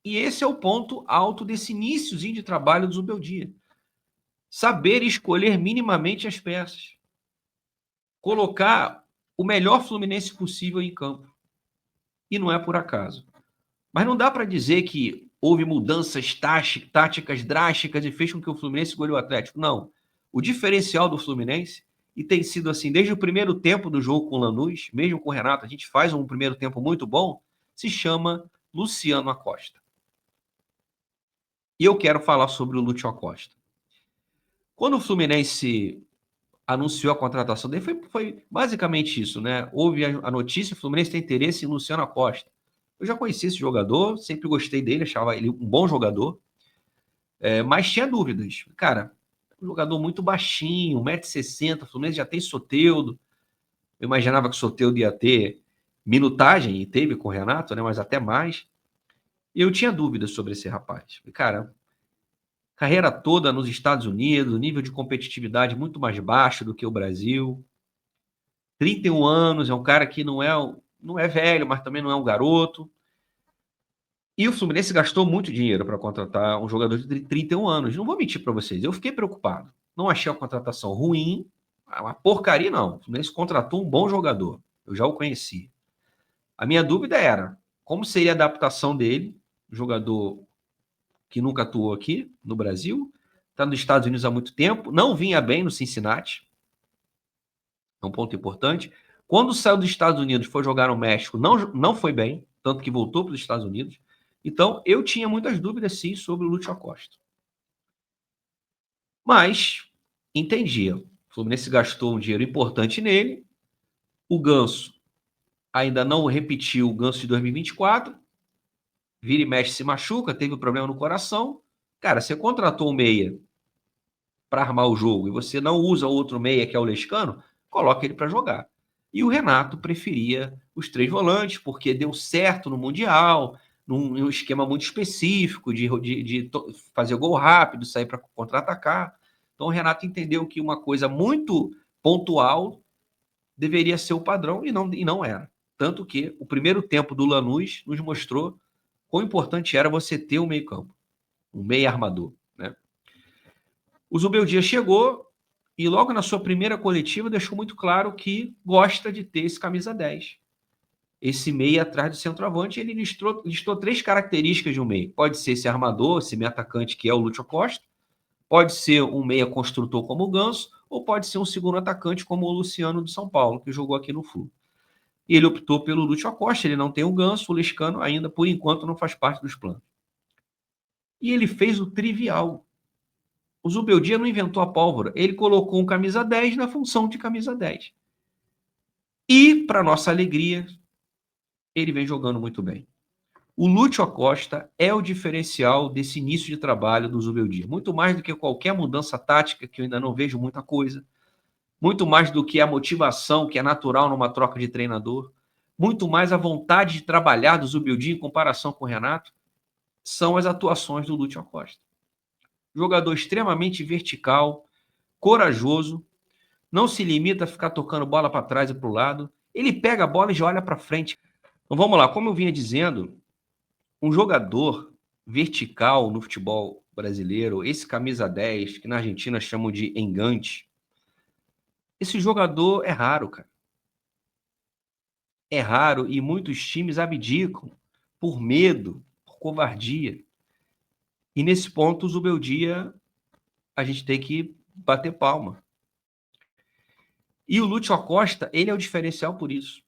E esse é o ponto alto desse iníciozinho de trabalho do Zubeldia. Saber escolher minimamente as peças. Colocar o melhor Fluminense possível em campo. E não é por acaso. Mas não dá para dizer que houve mudanças táticas drásticas e fez com que o Fluminense goleou o Atlético. Não. O diferencial do Fluminense, e tem sido assim desde o primeiro tempo do jogo com o Lanús, mesmo com o Renato, a gente faz um primeiro tempo muito bom, se chama Luciano Acosta. E eu quero falar sobre o Lúcio Acosta. Quando o Fluminense anunciou a contratação dele, foi basicamente isso, né? Houve a notícia, o Fluminense tem interesse em Luciano Acosta. Eu já conheci esse jogador, sempre gostei dele, achava ele um bom jogador, mas tinha dúvidas. Cara, um jogador muito baixinho, 1,60 m, o Fluminense já tem Soteldo. Eu imaginava que o Soteldo ia ter minutagem, e teve com o Renato, né? Mas até mais. E eu tinha dúvidas sobre esse rapaz. Cara, carreira toda nos Estados Unidos, nível de competitividade muito mais baixo do que o Brasil. 31 anos, é um cara que não é velho, mas também não é um garoto. E o Fluminense gastou muito dinheiro para contratar um jogador de 31 anos. Não vou mentir para vocês, eu fiquei preocupado. Não achei a contratação ruim, uma porcaria não. O Fluminense contratou um bom jogador. Eu já o conheci. A minha dúvida era como seria a adaptação dele, jogador que nunca atuou aqui no Brasil, está nos Estados Unidos há muito tempo, não vinha bem no Cincinnati. É um ponto importante. Quando saiu dos Estados Unidos, foi jogar no México, não foi bem, tanto que voltou para os Estados Unidos. Então, eu tinha muitas dúvidas, sim, sobre o Lúcio Acosta. Mas, entendia. O Fluminense gastou um dinheiro importante nele. O Ganso ainda não repetiu o Ganso de 2024. Vira e mexe, se machuca, teve um problema no coração. Cara, você contratou um meia para armar o jogo e você não usa outro meia, que é o Lescano, coloca ele para jogar. E o Renato preferia os 3 volantes, porque deu certo no Mundial, num esquema muito específico de fazer gol rápido, sair para contra-atacar. Então o Renato entendeu que uma coisa muito pontual deveria ser o padrão e não era. Tanto que o primeiro tempo do Lanús nos mostrou quão importante era você ter um meio-campo, um meio armador, né? O Zubeldia chegou e logo na sua primeira coletiva deixou muito claro que gosta de ter esse camisa 10. Esse meia atrás do centroavante, ele listou 3 características de um meia. Pode ser esse armador, esse meia atacante que é o Lúcio Costa, pode ser um meia construtor como o Ganso, ou pode ser um segundo atacante como o Luciano de São Paulo, que jogou aqui no Flu. E ele optou pelo Lúcio Costa, ele não tem o Ganso, o Liscano ainda, por enquanto, não faz parte dos planos. E ele fez o trivial. O Zubeldia não inventou a pólvora, ele colocou um camisa 10 na função de camisa 10. E, para nossa alegria, ele vem jogando muito bem. O Lúcio Acosta é o diferencial desse início de trabalho do Zubeldia. Muito mais do que qualquer mudança tática, que eu ainda não vejo muita coisa. Muito mais do que a motivação, que é natural numa troca de treinador. Muito mais a vontade de trabalhar do Zubeldia em comparação com o Renato. São as atuações do Lúcio Acosta. Jogador extremamente vertical, corajoso, não se limita a ficar tocando bola para trás e para o lado. Ele pega a bola e já olha para frente. Então vamos lá, como eu vinha dizendo, um jogador vertical no futebol brasileiro, esse camisa 10, que na Argentina chamam de engante, esse jogador é raro, cara. É raro e muitos times abdicam por medo, por covardia. E nesse ponto, o Zubeldia, a gente tem que bater palma. E o Lúcio Acosta, ele é o diferencial por isso.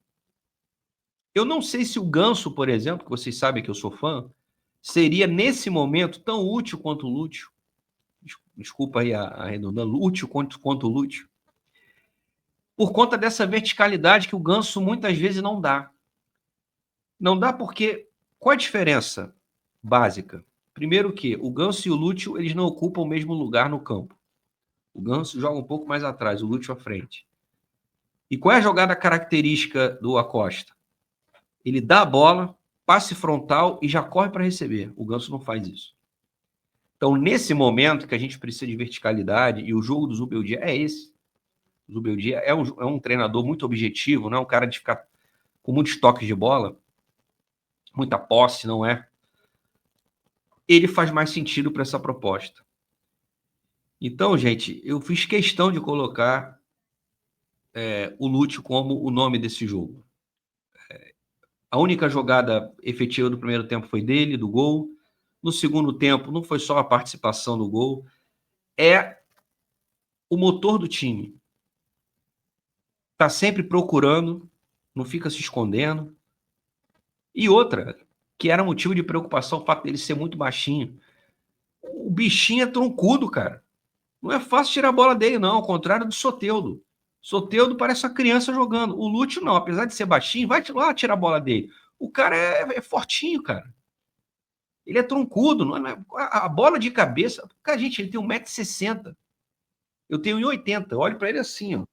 Eu não sei se o Ganso, por exemplo, que vocês sabem que eu sou fã, seria nesse momento tão útil quanto o Lúcio. Desculpa aí a redundância, útil quanto o Lúcio. Por conta dessa verticalidade que o Ganso muitas vezes não dá. Não dá porque... Qual a diferença básica? Primeiro que o Ganso e o Lúcio, eles não ocupam o mesmo lugar no campo. O Ganso joga um pouco mais atrás, o Lúcio à frente. E qual é a jogada característica do Acosta? Ele dá a bola, passe frontal e já corre para receber. O Ganso não faz isso. Então, nesse momento que a gente precisa de verticalidade, e o jogo do Zubeldia é esse. O Zubeldia é um treinador muito objetivo, não é um cara de ficar com muitos toques de bola, muita posse, não é. ele faz mais sentido para essa proposta. Então, gente, eu fiz questão de colocar o Lúcio como o nome desse jogo. A única jogada efetiva do primeiro tempo foi dele, do gol. No segundo tempo, não foi só a participação no gol, é o motor do time. Tá sempre procurando, não fica se escondendo. E outra, que era motivo de preocupação, o fato dele ser muito baixinho. O bichinho é troncudo, cara. Não é fácil tirar a bola dele, não. Ao contrário do Soteldo. Soteldo parece uma criança jogando. O Lúcio não, apesar de ser baixinho, vai lá tirar a bola dele. O cara é fortinho, cara. Ele é troncudo. Não é, a bola de cabeça... Cara, gente, ele tem 1,60 m. Eu tenho 1,80 m. Eu olho pra ele assim, ó.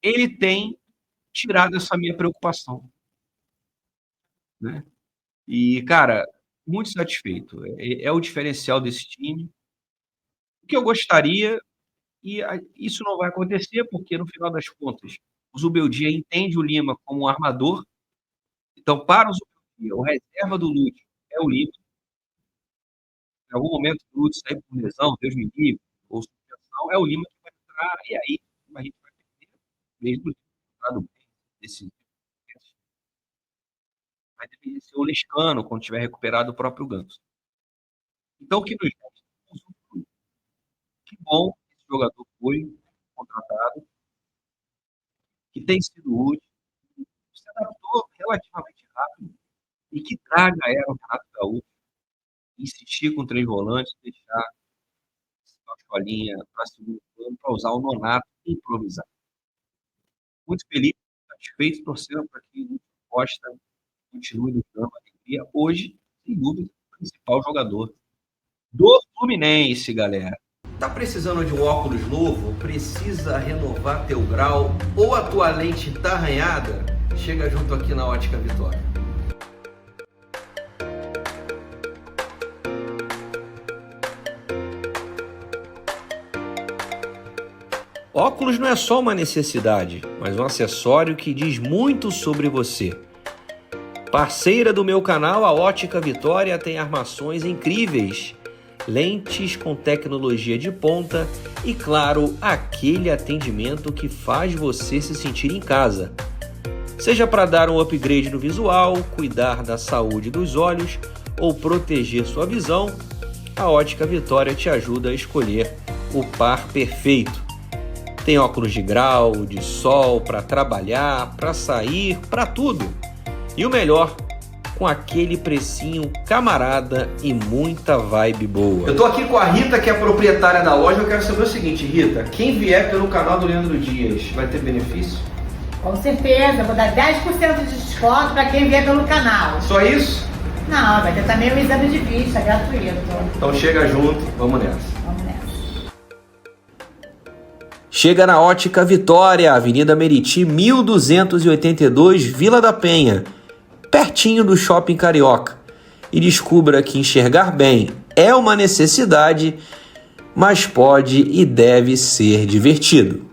Ele tem tirado essa minha preocupação, né? E, cara, muito satisfeito. É o diferencial desse time. O que eu gostaria, isso não vai acontecer, porque no final das contas, o Zubeldia entende o Lima como um armador. Então, para o Zubeldia, o reserva do Lúcio é o Lima. Em algum momento, o Lúcio sair por lesão, Deus me livre, ou suspensão, é o Lima que vai entrar, e aí a gente vai perder, mesmo o desse vai deveria ser o Lescano, quando tiver recuperado o próprio Ganso. Então, o que nos resta? Que bom que esse jogador foi contratado, que tem sido útil, se adaptou relativamente rápido, e que draga era o Renato Gaúcho, insistir com 3 volantes, deixar a Cholinha para segundo plano, para usar o Nonato improvisado. Muito feliz, satisfeito, torcendo para que o Costa continue nos dando alegria. Hoje, sem dúvida, o principal jogador do Fluminense, galera. Tá precisando de um óculos novo? Precisa renovar teu grau? Ou a tua lente tá arranhada? Chega junto aqui na Ótica Vitória. Óculos não é só uma necessidade, mas um acessório que diz muito sobre você. Parceira do meu canal, a Ótica Vitória tem armações incríveis, lentes com tecnologia de ponta e, claro, aquele atendimento que faz você se sentir em casa. Seja para dar um upgrade no visual, cuidar da saúde dos olhos ou proteger sua visão, a Ótica Vitória te ajuda a escolher o par perfeito. Tem óculos de grau, de sol, para trabalhar, para sair, para tudo. E o melhor, com aquele precinho camarada e muita vibe boa. Eu tô aqui com a Rita, que é a proprietária da loja. Eu quero saber o seguinte, Rita, quem vier pelo canal do Leandro Dias vai ter benefício? Com certeza, vou dar 10% de desconto para quem vier pelo canal. Só isso? Não, vai ter também um exame de vista gratuito. Então chega junto, vamos nessa. Vamos nessa. Chega na Ótica Vitória, Avenida Meriti, 1282, Vila da Penha, pertinho do Shopping Carioca. E descubra que enxergar bem é uma necessidade, mas pode e deve ser divertido.